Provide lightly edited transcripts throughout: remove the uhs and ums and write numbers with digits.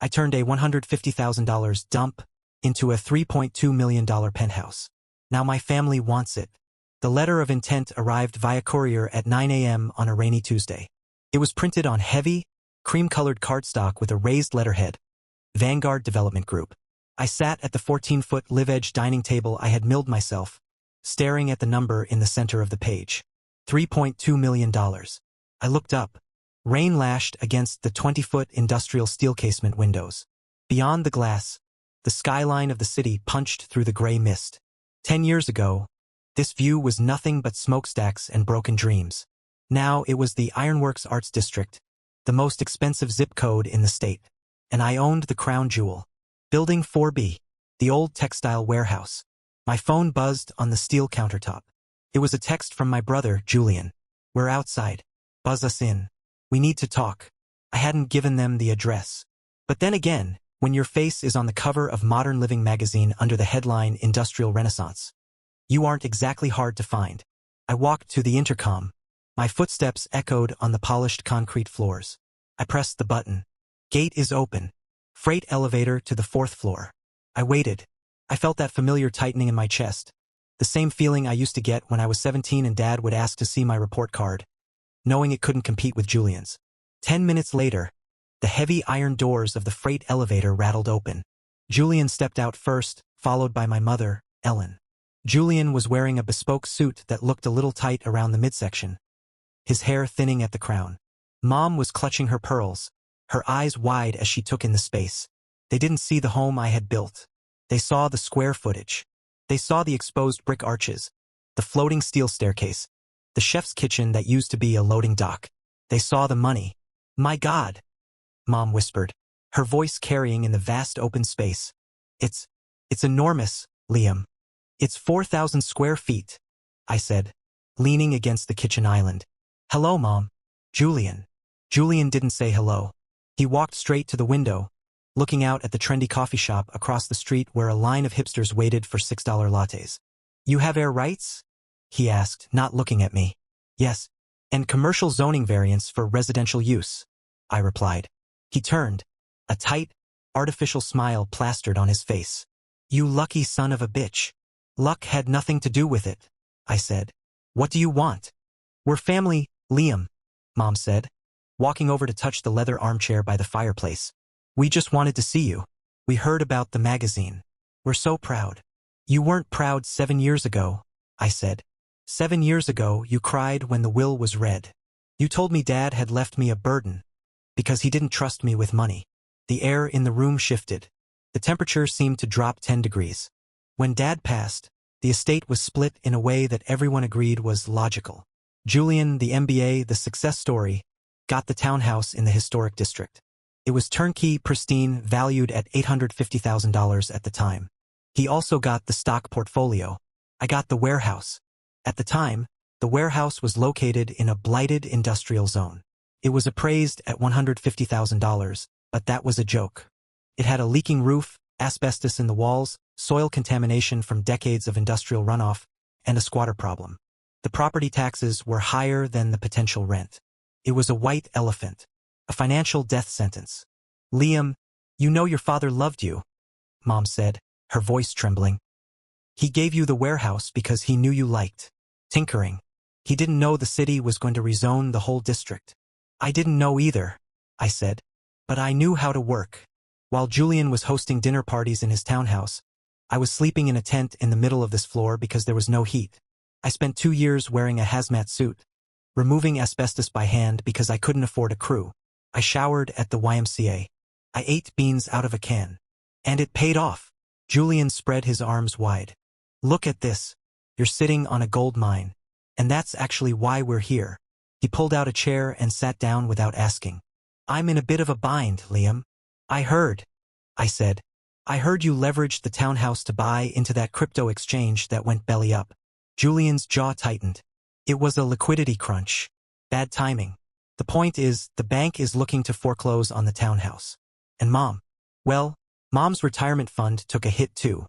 I turned a $150,000 dump into a $3.2 million penthouse. Now my family wants it. The letter of intent arrived via courier at 9 a.m. on a rainy Tuesday. It was printed on heavy, cream-colored cardstock with a raised letterhead. Vanguard Development Group. I sat at the 14-foot live-edge dining table I had milled myself, staring at the number in the center of the page. $3.2 million. I looked up. Rain lashed against the 20-foot industrial steel casement windows. Beyond the glass, the skyline of the city punched through the gray mist. 10 years ago, this view was nothing but smokestacks and broken dreams. Now it was the Ironworks Arts District, the most expensive zip code in the state. And I owned the crown jewel. Building 4B, the old textile warehouse. My phone buzzed on the steel countertop. It was a text from my brother, Julian. "We're outside. Buzz us in. We need to talk." I hadn't given them the address. But then again, when your face is on the cover of Modern Living magazine under the headline Industrial Renaissance, you aren't exactly hard to find. I walked to the intercom. My footsteps echoed on the polished concrete floors. I pressed the button. Gate is open. Freight elevator to the 4th floor. I waited. I felt that familiar tightening in my chest. The same feeling I used to get when I was 17 and Dad would ask to see my report card, knowing it couldn't compete with Julian's. 10 minutes later, the heavy iron doors of the freight elevator rattled open. Julian stepped out first, followed by my mother, Ellen. Julian was wearing a bespoke suit that looked a little tight around the midsection, his hair thinning at the crown. Mom was clutching her pearls, her eyes wide as she took in the space. They didn't see the home I had built. They saw the square footage. They saw the exposed brick arches, the floating steel staircase, the chef's kitchen that used to be a loading dock. They saw the money. "My God," Mom whispered, her voice carrying in the vast open space. It's enormous, Liam. It's 4,000 square feet," I said, leaning against the kitchen island. "Hello, Mom." "Julian." Julian didn't say hello. He walked straight to the window, looking out at the trendy coffee shop across the street where a line of hipsters waited for $6 lattes. "You have air rights?" he asked, not looking at me. "Yes, and commercial zoning variants for residential use," I replied. He turned, a tight, artificial smile plastered on his face. "You lucky son of a bitch." "Luck had nothing to do with it," I said. "What do you want?" "We're family, Liam," Mom said, walking over to touch the leather armchair by the fireplace. "We just wanted to see you. We heard about the magazine. We're so proud." "You weren't proud 7 years ago," I said. 7 years ago, you cried when the will was read. You told me Dad had left me a burden because he didn't trust me with money." The air in the room shifted. The temperature seemed to drop 10 degrees. When Dad passed, the estate was split in a way that everyone agreed was logical. Julian, the MBA, the success story, got the townhouse in the historic district. It was turnkey, pristine, valued at $850,000 at the time. He also got the stock portfolio. I got the warehouse. At the time, the warehouse was located in a blighted industrial zone. It was appraised at $150,000, but that was a joke. It had a leaking roof, asbestos in the walls, soil contamination from decades of industrial runoff, and a squatter problem. The property taxes were higher than the potential rent. It was a white elephant, a financial death sentence. "Liam, you know your father loved you," Mom said, her voice trembling. "He gave you the warehouse because he knew you liked tinkering. He didn't know the city was going to rezone the whole district." "I didn't know either," I said, "but I knew how to work." While Julian was hosting dinner parties in his townhouse, I was sleeping in a tent in the middle of this floor because there was no heat. I spent 2 years wearing a hazmat suit, removing asbestos by hand because I couldn't afford a crew. I showered at the YMCA. I ate beans out of a can. And it paid off. Julian spread his arms wide. "Look at this. You're sitting on a gold mine. And that's actually why we're here." He pulled out a chair and sat down without asking. "I'm in a bit of a bind, Liam." "I heard," I said. "I heard you leveraged the townhouse to buy into that crypto exchange that went belly up." Julian's jaw tightened. "It was a liquidity crunch. Bad timing. The point is, the bank is looking to foreclose on the townhouse. And Mom, well, Mom's retirement fund took a hit too."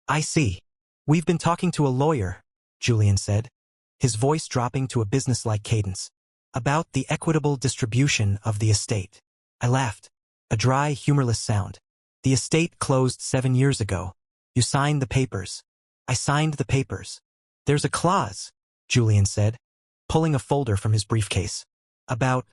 "I see. We've been talking to a lawyer," Julian said, his voice dropping to a businesslike cadence, "about the equitable distribution of the estate." I laughed. A dry, humorless sound. The estate closed 7 years ago. You signed the papers. I signed the papers. There's a clause, Julian said, pulling a folder from his briefcase. About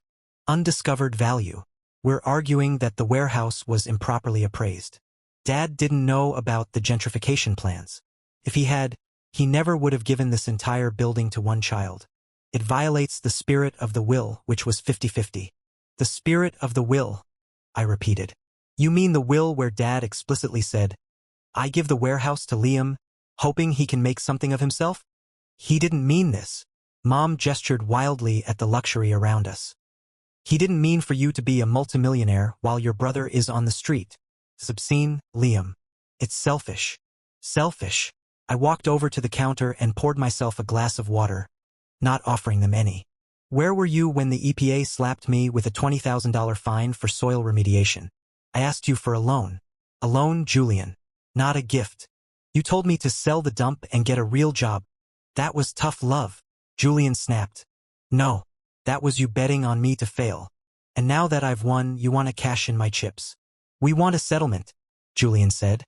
undiscovered value. We're arguing that the warehouse was improperly appraised. Dad didn't know about the gentrification plans. If he had, he never would have given this entire building to one child. It violates the spirit of the will, which was 50-50. The spirit of the will, I repeated. You mean the will where Dad explicitly said, I give the warehouse to Liam, hoping he can make something of himself? He didn't mean this. Mom gestured wildly at the luxury around us. He didn't mean for you to be a multimillionaire while your brother is on the street. It's obscene, Liam. It's selfish. Selfish. I walked over to the counter and poured myself a glass of water, not offering them any. Where were you when the EPA slapped me with a $20,000 fine for soil remediation? I asked you for a loan. A loan, Julian. Not a gift. You told me to sell the dump and get a real job. That was tough love. Julian snapped. No. That was you betting on me to fail. And now that I've won, you want to cash in my chips. We want a settlement, Julian said,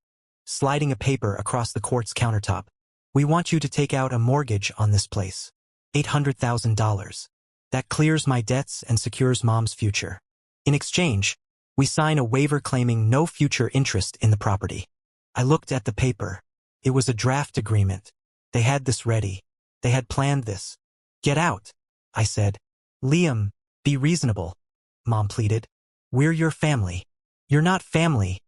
sliding a paper across the court's countertop. We want you to take out a mortgage on this place. $800,000. That clears my debts and secures Mom's future. In exchange, we sign a waiver claiming no future interest in the property. I looked at the paper. It was a draft agreement. They had this ready. They had planned this. Get out, I said. Liam, be reasonable, Mom pleaded. We're your family. You're not family,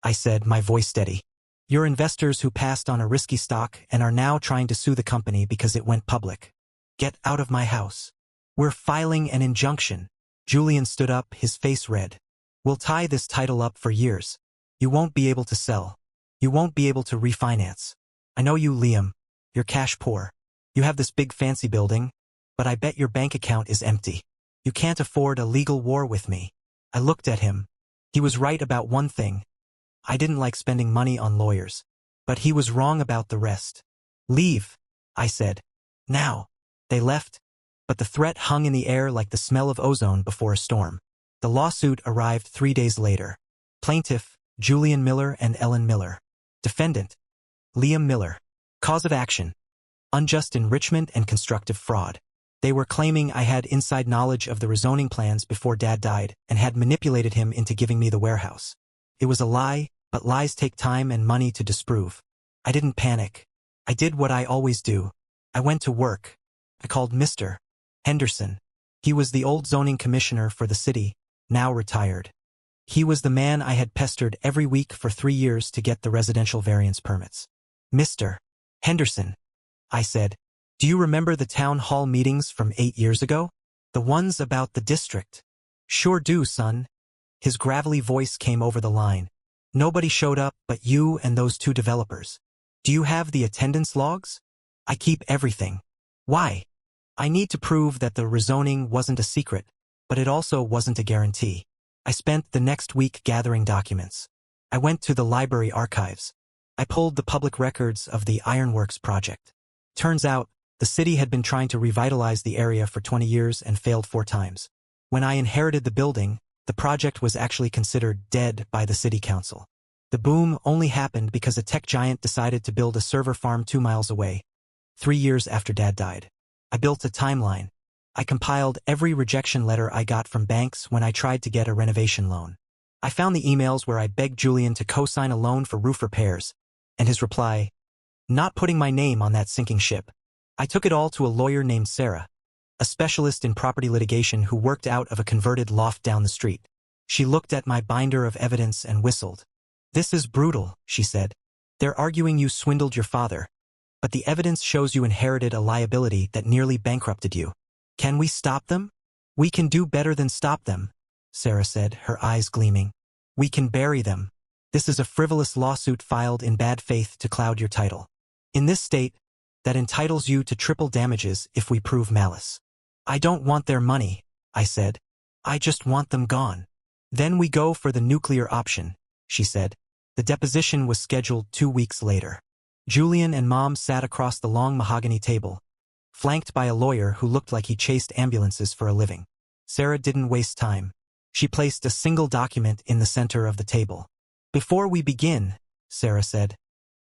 I said, my voice steady. You're investors who passed on a risky stock and are now trying to sue the company because it went public. Get out of my house. We're filing an injunction. Julian stood up, his face red. We'll tie this title up for years. You won't be able to sell. You won't be able to refinance. I know you, Liam. You're cash poor. You have this big fancy building, but I bet your bank account is empty. You can't afford a legal war with me. I looked at him. He was right about one thing. I didn't like spending money on lawyers, but he was wrong about the rest. Leave, I said. Now. They left, but the threat hung in the air like the smell of ozone before a storm. The lawsuit arrived 3 days later. Plaintiff, Julian Miller and Ellen Miller. Defendant, Liam Miller. Cause of action, unjust enrichment and constructive fraud. They were claiming I had inside knowledge of the rezoning plans before Dad died and had manipulated him into giving me the warehouse. It was a lie, but lies take time and money to disprove. I didn't panic. I did what I always do. I went to work. I called Mr. Henderson. He was the old zoning commissioner for the city, now retired. He was the man I had pestered every week for 3 years to get the residential variance permits. Mr. Henderson, I said, do you remember the town hall meetings from 8 years ago? The ones about the district? Sure do, son. His gravelly voice came over the line. Nobody showed up but you and those 2 developers. Do you have the attendance logs? I keep everything. Why? I need to prove that the rezoning wasn't a secret, but it also wasn't a guarantee. I spent the next week gathering documents. I went to the library archives. I pulled the public records of the Ironworks project. Turns out, the city had been trying to revitalize the area for 20 years and failed 4 times. When I inherited the building, the project was actually considered dead by the city council. The boom only happened because a tech giant decided to build a server farm 2 miles away. 3 years after Dad died. I built a timeline. I compiled every rejection letter I got from banks when I tried to get a renovation loan. I found the emails where I begged Julian to co-sign a loan for roof repairs, and his reply, not putting my name on that sinking ship. I took it all to a lawyer named Sarah, a specialist in property litigation who worked out of a converted loft down the street. She looked at my binder of evidence and whistled. This is brutal, she said. They're arguing you swindled your father, but the evidence shows you inherited a liability that nearly bankrupted you. Can we stop them? We can do better than stop them, Sarah said, her eyes gleaming. We can bury them. This is a frivolous lawsuit filed in bad faith to cloud your title. In this state, that entitles you to triple damages if we prove malice. I don't want their money, I said. I just want them gone. Then we go for the nuclear option, she said. The deposition was scheduled 2 weeks later. Julian and Mom sat across the long mahogany table, flanked by a lawyer who looked like he chased ambulances for a living. Sarah didn't waste time. She placed a single document in the center of the table. "Before we begin," Sarah said,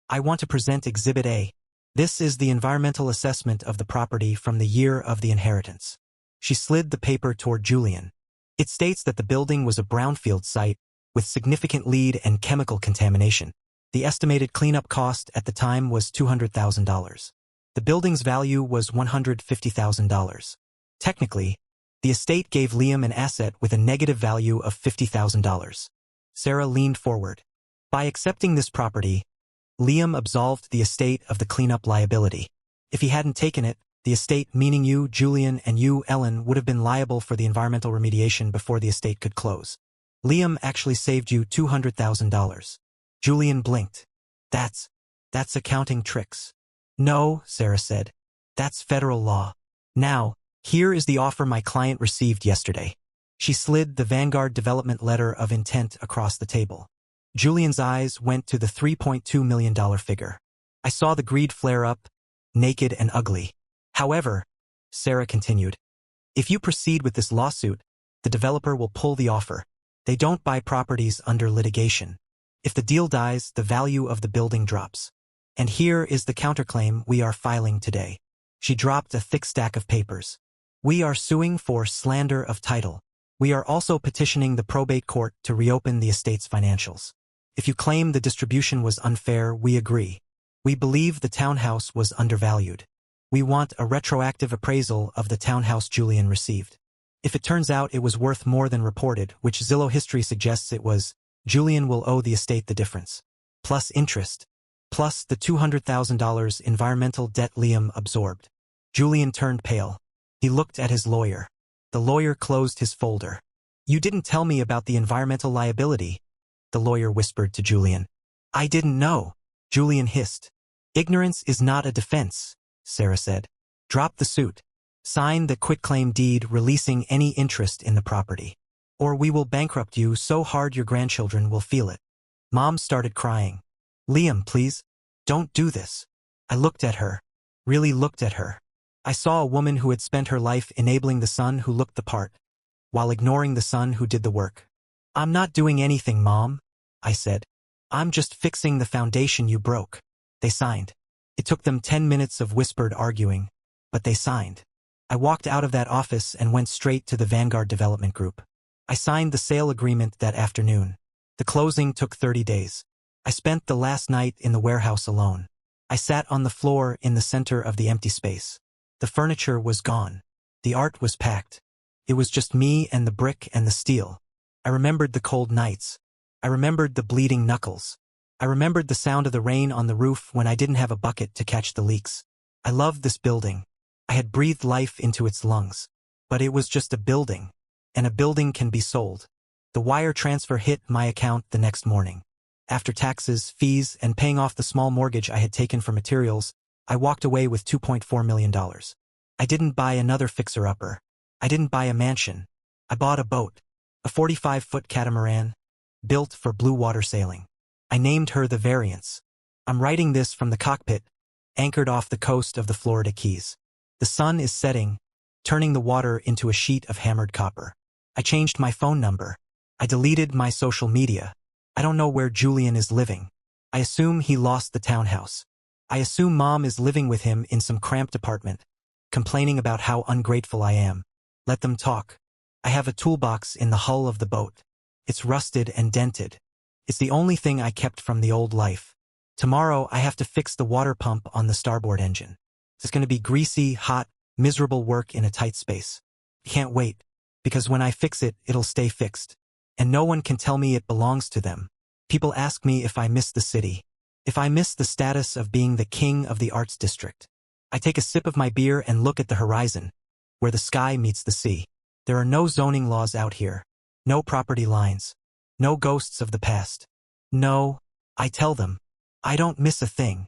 "I want to present Exhibit A. This is the environmental assessment of the property from the year of the inheritance." She slid the paper toward Julian. "It states that the building was a brownfield site with significant lead and chemical contamination. The estimated cleanup cost at the time was $200,000. The building's value was $150,000. Technically, the estate gave Liam an asset with a negative value of $50,000. Sarah leaned forward. "By accepting this property, Liam absolved the estate of the cleanup liability. If he hadn't taken it, the estate, meaning you, Julian, and you, Ellen, would have been liable for the environmental remediation before the estate could close. Liam actually saved you $200,000. Julian blinked. That's accounting tricks." "No," Sarah said. "That's federal law. Now, here is the offer my client received yesterday." She slid the Vanguard Development Letter of Intent across the table. Julian's eyes went to the $3.2 million figure. "I saw the greed flare up, naked and ugly. However," Sarah continued, "if you proceed with this lawsuit, the developer will pull the offer. They don't buy properties under litigation. If the deal dies, the value of the building drops. And here is the counterclaim we are filing today." She dropped a thick stack of papers. "We are suing for slander of title. We are also petitioning the probate court to reopen the estate's financials. If you claim the distribution was unfair, we agree. We believe the townhouse was undervalued. We want a retroactive appraisal of the townhouse Julian received. If it turns out it was worth more than reported, which Zillow history suggests it was, Julian will owe the estate the difference, plus interest, plus the $200,000 environmental debt Liam absorbed." Julian turned pale. He looked at his lawyer. The lawyer closed his folder. "You didn't tell me about the environmental liability," the lawyer whispered to Julian. "I didn't know," Julian hissed. "Ignorance is not a defense," Sarah said. "Drop the suit. Sign the quitclaim deed releasing any interest in the property. Or we will bankrupt you so hard your grandchildren will feel it." Mom started crying. "Liam, please, don't do this." I looked at her, really looked at her. I saw a woman who had spent her life enabling the son who looked the part, while ignoring the son who did the work. "I'm not doing anything, Mom," I said. "I'm just fixing the foundation you broke." They signed. It took them 10 minutes of whispered arguing, but they signed. I walked out of that office and went straight to the Vanguard Development Group. I signed the sale agreement that afternoon. The closing took 30 days. I spent the last night in the warehouse alone. I sat on the floor in the center of the empty space. The furniture was gone. The art was packed. It was just me and the brick and the steel. I remembered the cold nights. I remembered the bleeding knuckles. I remembered the sound of the rain on the roof when I didn't have a bucket to catch the leaks. I loved this building. I had breathed life into its lungs. But it was just a building. And a building can be sold. The wire transfer hit my account the next morning. After taxes, fees, and paying off the small mortgage I had taken for materials, I walked away with $2.4 million. I didn't buy another fixer-upper. I didn't buy a mansion. I bought a boat, a 45-foot catamaran, built for blue water sailing. I named her the Variance. I'm writing this from the cockpit, anchored off the coast of the Florida Keys. The sun is setting, turning the water into a sheet of hammered copper. I changed my phone number. I deleted my social media. I don't know where Julian is living. I assume he lost the townhouse. I assume Mom is living with him in some cramped apartment, complaining about how ungrateful I am. Let them talk. I have a toolbox in the hull of the boat. It's rusted and dented. It's the only thing I kept from the old life. Tomorrow I have to fix the water pump on the starboard engine. It's going to be greasy, hot, miserable work in a tight space. I can't wait, because when I fix it, it'll stay fixed. And no one can tell me it belongs to them. People ask me if I miss the city. If I miss the status of being the king of the arts district. I take a sip of my beer and look at the horizon, where the sky meets the sea. There are no zoning laws out here. No property lines. No ghosts of the past. No, I tell them, I don't miss a thing.